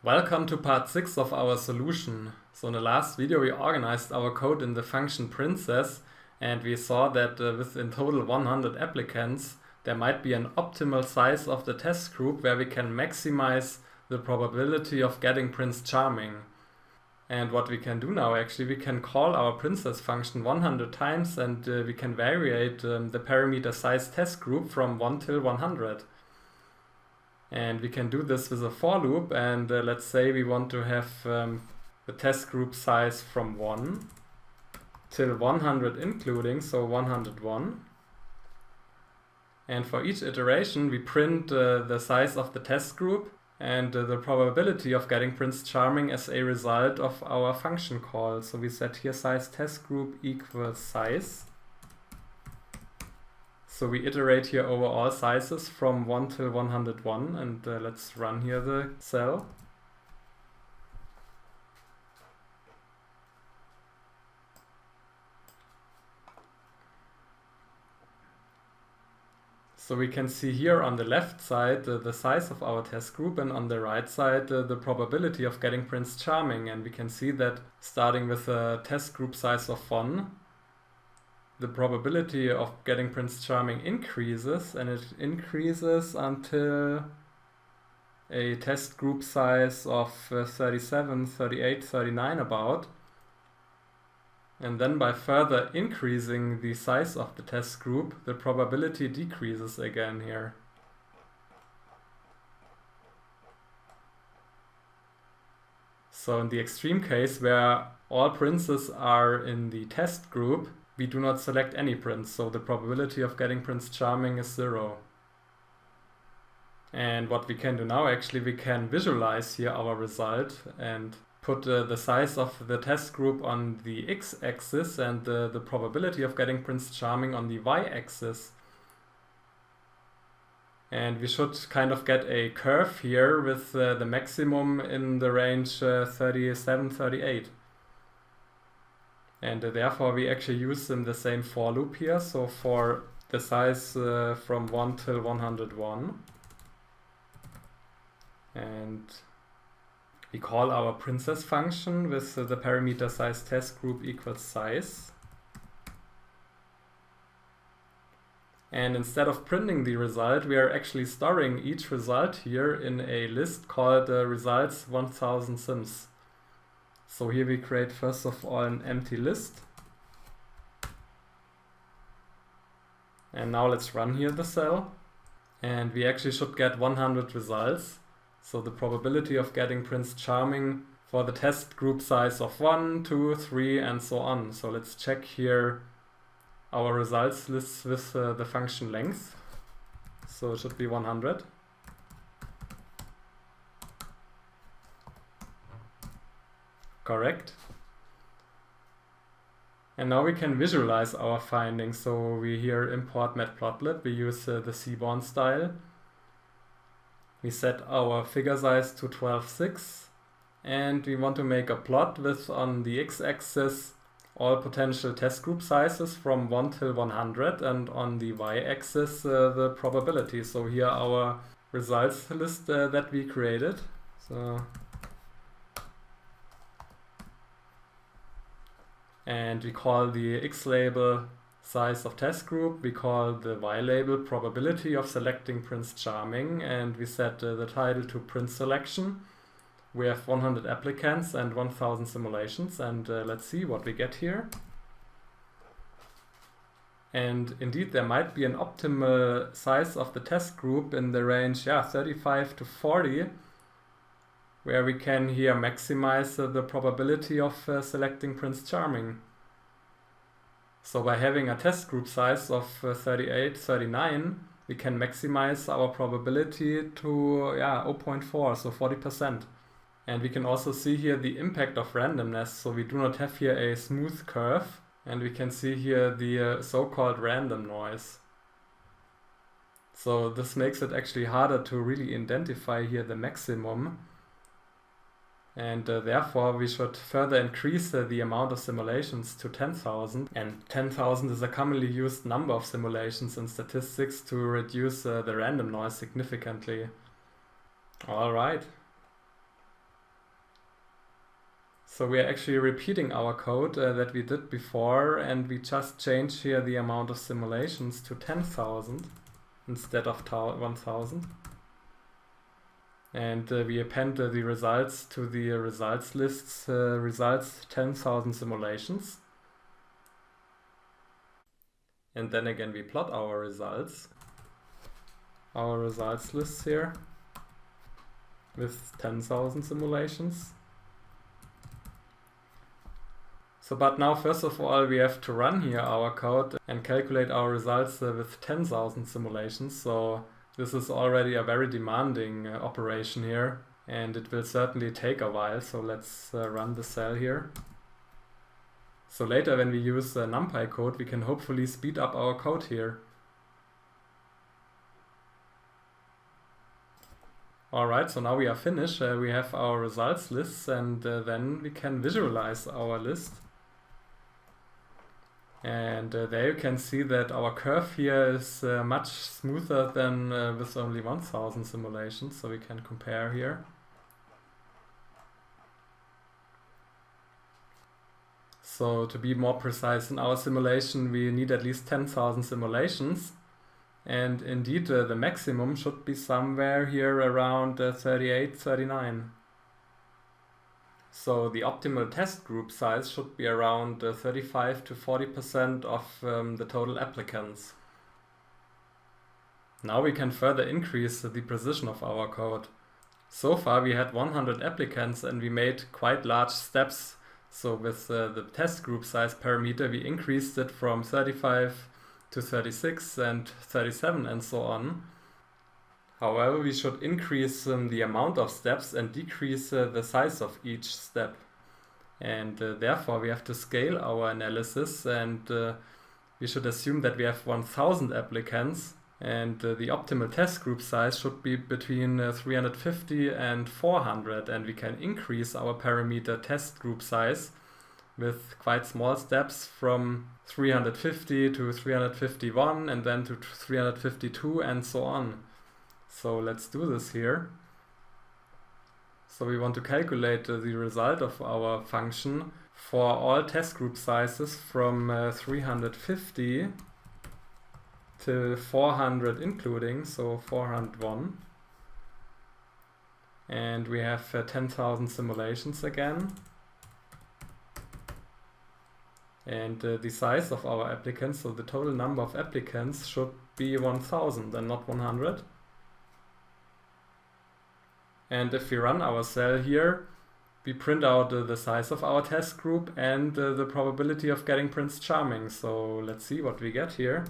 Welcome to part 6 of our solution. So in the last video we organized our code in the function princess and we saw that with in total 100 applicants there might be an optimal size of the test group where we can maximize the probability of getting Prince Charming. And what we can do now, actually, we can call our princess function 100 times and we can variate the parameter size test group from 1 till 100. And we can do this with a for loop, and let's say we want to have the test group size from 1 till 100 including, so 101. And for each iteration we print the size of the test group and the probability of getting Prince Charming as a result of our function call. So we set here size test group equals size. So we iterate here over all sizes from 1 till 101 and let's run here the cell. So we can see here on the left side the size of our test group and on the right side the probability of getting Prince Charming, and we can see that starting with a test group size of 1, the probability of getting Prince Charming increases, and it increases until a test group size of 37, 38, 39 about. And then by further increasing the size of the test group, the probability decreases again here. So in the extreme case where all princes are in the test group, we do not select any prince, so the probability of getting Prince Charming is 0. And what we can do now, actually, we can visualize here our result and put the size of the test group on the x-axis and the probability of getting Prince Charming on the y-axis. And we should kind of get a curve here with the maximum in the range 37, 38. And therefore we actually use the same for loop here. So for the size from 1 till 101. And we call our princess function with the parameter size test group equals size. And instead of printing the result, we are actually storing each result here in a list called results 1000 sims. So here we create first of all an empty list. And now let's run here the cell. And we actually should get 100 results. So the probability of getting Prince Charming for the test group size of 1, 2, 3 and so on. So let's check here our results list with the function length. So it should be 100. Correct. And now we can visualize our findings. So we here import matplotlib, we use the Seaborn style. We set our figure size to 12.6 and we want to make a plot with on the x-axis all potential test group sizes from 1 till 100 and on the y-axis the probability. So here our results list that we created. And we call the X label size of test group, we call the Y label probability of selecting Prince Charming, and we set the title to Prince Selection. We have 100 applicants and 1000 simulations, and let's see what we get here. And indeed there might be an optimal size of the test group in the range 35 to 40, where we can here maximize the probability of selecting Prince Charming. So by having a test group size of 38, 39, we can maximize our probability to 0.4, so 40%. And we can also see here the impact of randomness, so we do not have here a smooth curve, and we can see here the so-called random noise. So this makes it actually harder to really identify here the maximum. And therefore we should further increase the amount of simulations to 10,000. And 10,000 is a commonly used number of simulations in statistics to reduce the random noise significantly. Alright. So we are actually repeating our code that we did before, and we just change here the amount of simulations to 10,000 instead of 1,000. And we append the results to the results lists, results 10,000 simulations. And then again we plot our results lists here with 10,000 simulations. So, but now first of all we have to run here our code and calculate our results with 10,000 simulations. So this is already a very demanding operation here, and it will certainly take a while. So let's run the cell here. So later when we use NumPy code, we can hopefully speed up our code here. Alright, so now we are finished. We have our results lists, and then we can visualize our list. And there you can see that our curve here is much smoother than with only 1,000 simulations, so we can compare here. So to be more precise, in our simulation we need at least 10,000 simulations, and indeed the maximum should be somewhere here around 38, 39. So the optimal test group size should be around 35 to 40% of the total applicants. Now we can further increase the precision of our code. So far we had 100 applicants and we made quite large steps. So with the test group size parameter we increased it from 35 to 36 and 37 and so on. However, we should increase the amount of steps and decrease the size of each step. And therefore we have to scale our analysis, and we should assume that we have 1,000 applicants, and the optimal test group size should be between 350 and 400, and we can increase our parameter test group size with quite small steps from 350 to 351 and then to 352 and so on. So let's do this here. So we want to calculate the result of our function for all test group sizes from 350 to 400 including, so 401. And we have 10,000 simulations again. And the size of our applicants, so the total number of applicants, should be 1,000 and not 100. And if we run our cell here, we print out the size of our test group and the probability of getting Prince Charming. So let's see what we get here.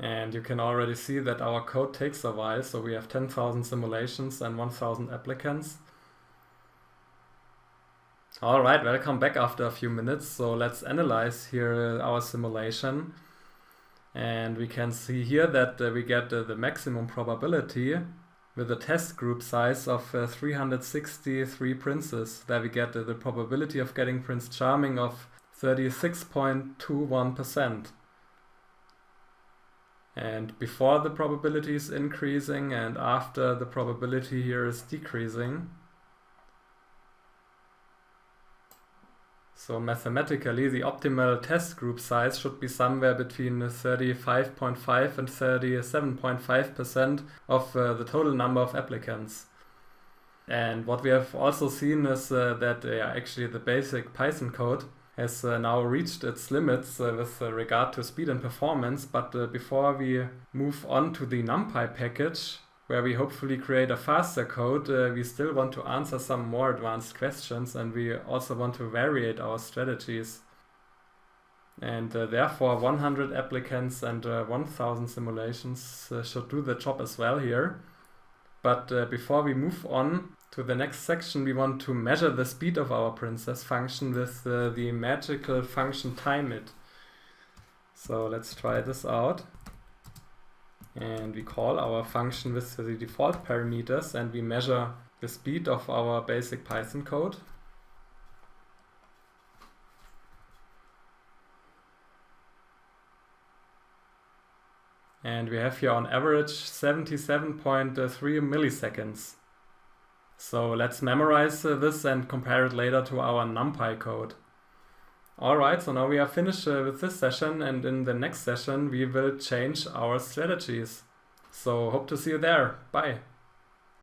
And you can already see that our code takes a while, so we have 10,000 simulations and 1,000 applicants. Alright, welcome back after a few minutes. So let's analyze here our simulation. And we can see here that we get the maximum probability with a test group size of 363 princes. There we get the probability of getting Prince Charming of 36.21%. And before the probability is increasing and after the probability here is decreasing. So mathematically the optimal test group size should be somewhere between 35.5 and 37.5% of the total number of applicants. And what we have also seen is that actually the basic Python code has now reached its limits with regard to speed and performance, but before we move on to the NumPy package, where we hopefully create a faster code, we still want to answer some more advanced questions, and we also want to variate our strategies. And therefore 100 applicants and 1,000 simulations should do the job as well here. But before we move on to the next section, we want to measure the speed of our princess function with the magical function timeIt. So let's try this out. And we call our function with the default parameters, and we measure the speed of our basic Python code. And we have here on average 77.3 milliseconds. So let's memorize this and compare it later to our NumPy code. Alright, so now we are finished with this session, and in the next session we will change our strategies. So hope to see you there. Bye.